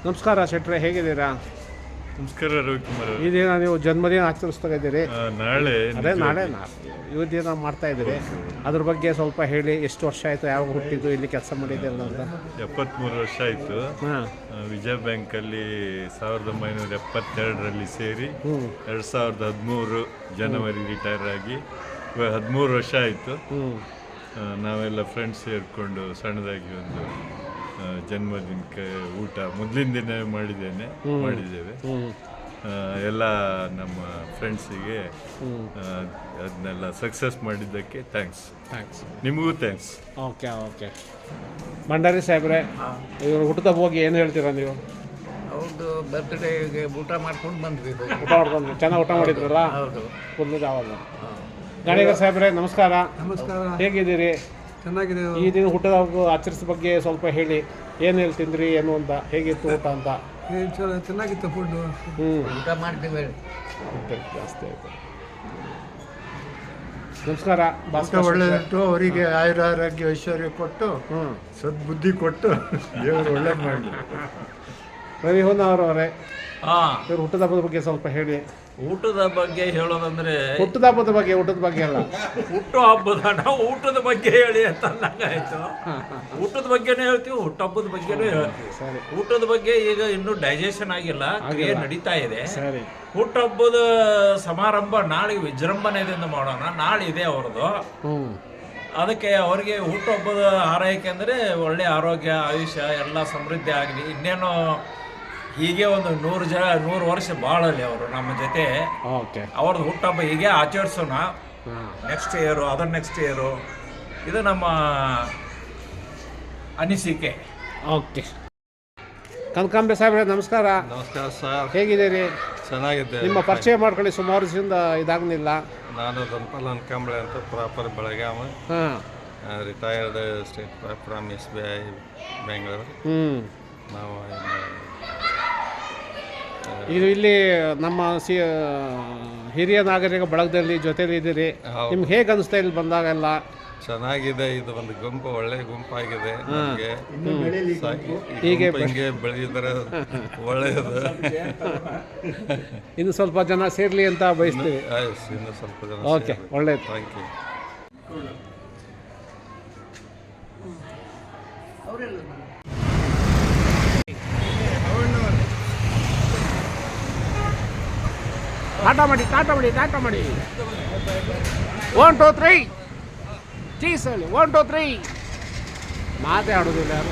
ನಮಸ್ಕಾರ ಶೆಟ್ರೆ, ಹೇಗಿದ್ದೀರಾ? ನಮಸ್ಕಾರ ರವಿಕುಮಾರ್. ಈ ದಿನ ನೀವು ಜನ್ಮದಿನ ಆಚರಿಸ್ತಾ ಇದ್ದೀರಿ. ನಾಳೆ ನಾಳೆ ಇವತ್ತು ದಿನ ಮಾಡ್ತಾ ಇದ್ದೀರಿ. ಅದ್ರ ಬಗ್ಗೆ ಸ್ವಲ್ಪ ಹೇಳಿ. ಎಷ್ಟು ವರ್ಷ ಆಯಿತು, ಯಾವಾಗ ಹುಟ್ಟಿದ್ದು, ಇಲ್ಲಿ ಕೆಲಸ ಮಾಡಿದ್ದೀರಲ್ಲ ಅಂತ? 73 ವರ್ಷ ಆಯಿತು. ವಿಜಯ ಬ್ಯಾಂಕಲ್ಲಿ 1972ರಲ್ಲಿ ಸೇರಿ 2013 ಜನವರಿ ರಿಟೈರ್ ಆಗಿ 13 ವರ್ಷ ಆಯಿತು. ನಾವೆಲ್ಲ ಫ್ರೆಂಡ್ಸ್ ಸೇರಿಕೊಂಡು ಸಣ್ಣದಾಗಿ ಒಂದು ಜನ್ಮದಿನಕ್ಕೆ ಊಟ ಮೊದಲಿನ ದಿನ ಮಾಡಿದ್ದೇವೆ. ಎಲ್ಲ ನಮ್ಮ ಫ್ರೆಂಡ್ಸಿಗೆ ಅದನ್ನೆಲ್ಲ ಸಕ್ಸಸ್ ಮಾಡಿದ್ದಕ್ಕೆ ಥ್ಯಾಂಕ್ಸ್. ನಿಮಗೂ ಥ್ಯಾಂಕ್ಸ್. ಓಕೆ. ಭಂಡಾರಿ ಸಾಹೇಬ್ರೆ, ಇವರು ಹುಟ್ಟದ ಹೋಗಿ ಏನು ಹೇಳ್ತೀರಾ ನೀವು? ಹೌದು, ಬರ್ತ್ಡೇಗೆ ಊಟ ಮಾಡ್ಕೊಂಡು ಬಂದ್ವಿ. ಚೆನ್ನಾಗಿ ಊಟ ಮಾಡಿದ್ರಲ್ಲ? ಹೌದು. ಕುರ್ಲಿದ ಆವಾಗ. ಗಾಣಿಗರ್ ಸಾಹೇಬ್ರೆ, ನಮಸ್ಕಾರ. ಹೇಗಿದ್ದೀರಿ? ಚೆನ್ನಾಗಿದೆ. ಈ ದಿನ ಹುಟ್ಟದ ಆಚರಿಸಿದ ಬಗ್ಗೆ ಸ್ವಲ್ಪ ಹೇಳಿ. ಏನು ತಿಂದ್ರಿ, ಏನು ಅಂತ, ಹೇಗಿತ್ತು ಊಟ ಅಂತ? ಚೆನ್ನಾಗಿತ್ತು ಫುಡ್ಡು. ಊಟ ಮಾಡ್ತೀವಿ. ಜಾಸ್ತಿ ಆಯಿತು. ನಮಸ್ಕಾರ. ಒಳ್ಳೆದಿಟ್ಟು ಅವರಿಗೆ ಆಯುರಾರೋಗ್ಯ ಐಶ್ವರ್ಯ ಕೊಟ್ಟು ಸದ್ಬುದ್ಧಿ ಕೊಟ್ಟು ದೇವರು ಒಳ್ಳೇದು ಮಾಡಲಿ. ರವಿ ಹೊನ್ನವರವರೇ, ಇವರು ಹುಟ್ಟದ ಹಬ್ಬದ ಬಗ್ಗೆ ಸ್ವಲ್ಪ ಹೇಳಿ. ಊಟದ ಬಗ್ಗೆ ಹೇಳೋದಂದ್ರೆ ಹುಟ್ಟದ ಹಬ್ಬದ ಬಗ್ಗೆ, ಊಟದ ಬಗ್ಗೆ ಅಲ್ಲ. ಹುಟ್ಟು ಹಬ್ಬದ ನಾವು ಊಟದ ಬಗ್ಗೆ ಹೇಳಿ ಅಂತ ಅನ್ನಂಗಾಯ್ತು. ಊಟದ ಬಗ್ಗೆನೂ ಹೇಳ್ತೀವಿ, ಹುಟ್ಟು ಹಬ್ಬದ ಬಗ್ಗೆನೂ ಹೇಳ್ತೀವಿ. ಸರಿ. ಊಟದ ಬಗ್ಗೆ ಈಗ ಇನ್ನೂ ಡೈಜೆಷನ್ ಆಗಿಲ್ಲ, ಕ್ರಿಯೆ ನಡೀತಾ ಇದೆ. ಸರಿ. ಹುಟ್ಟುಹಬ್ಬದ ಸಮಾರಂಭ ನಾಳೆ ವಿಜೃಂಭಣೆಯಿಂದ ಮಾಡೋಣ. ನಾಳೆ ಇದೆ ಅವ್ರದ್ದು. ಅದಕ್ಕೆ ಅವರಿಗೆ ಹುಟ್ಟುಹಬ್ಬದ ಹಾರೈಕೆ ಅಂದರೆ ಒಳ್ಳೆ ಆರೋಗ್ಯ, ಆಯುಷ್ಯ ಎಲ್ಲ ಸಮೃದ್ಧಿ ಆಗಲಿ. ಇನ್ನೇನು ಹೀಗೆ ಒಂದು 100 ವರ್ಷ ಬಾಳಲಿ ಅವರು ನಮ್ಮ ಜೊತೆ. ಅವ್ರದ್ದು ಹುಟ್ಟುಹಬ್ಬ ಹೀಗೆ ಆಚರಿಸೋಣ. Next year, other next year. ಇದು ನಮ್ಮ ಅನಿಸಿಕೆ. ಓಕೆ. ಕನಕಾಂಬೆ ಸಾಹೇಬ್ರೆ, ನಮಸ್ಕಾರ. ನಮಸ್ಕಾರ ಸರ್. ಹೇಗಿದ್ದೀರಿ? ಚೆನ್ನಾಗಿದೆ. ನಿಮ್ಮ ಪರಿಚಯ ಮಾಡ್ಕೊಳ್ಳಿ, ಸುಮಾರು ದಿವಸದಿಂದ ಇದಾಗಲಿಲ್ಲ. ನಾನು ಧನ್ಪಾಲ್ ಕಂಬಳೆ ಅಂತ, proper Belagavi. Retired state from SBI Bengaluru. ನಾವು ಇದು ಇಲ್ಲಿ ನಮ್ಮ ಹಿರಿಯ ನಾಗರಿಕ ಬಳಗದಲ್ಲಿ ಜೊತೆಲಿ ಇದ್ದೀರಿ. ನಿಮ್ಗೆ ಹೇಗೆ ಅನಿಸ್ತಾ ಇಲ್ಲಿ ಬಂದಾಗೆಲ್ಲ? ಚೆನ್ನಾಗಿದೆ. ಇದು ಒಂದು ಗುಂಪು, ಒಳ್ಳೆ ಗುಂಪಾಗಿದೆ. ನಮಗೆ ಹೀಗೆ ಹಿಂಗೆ ಬೆಳೆದಿದ್ರೆ ಒಳ್ಳೆಯದು. ಇನ್ನು ಸ್ವಲ್ಪ ಜನ ಸೇರ್ಲಿ ಅಂತ ಬಯಸ್ತೀವಿ. ಇನ್ನು ಸ್ವಲ್ಪ ಜನ. ಓಕೆ, ಒಳ್ಳೆಯದು. Thank you. ಟಾಟಾ ಮಾಡಿ. 1 2 3 ಚೀಸ್ ಹೇಳಿ. 1 2 3 ಮಾತೇ ಆಡೋದಿಲ್ಲ ಯಾರು.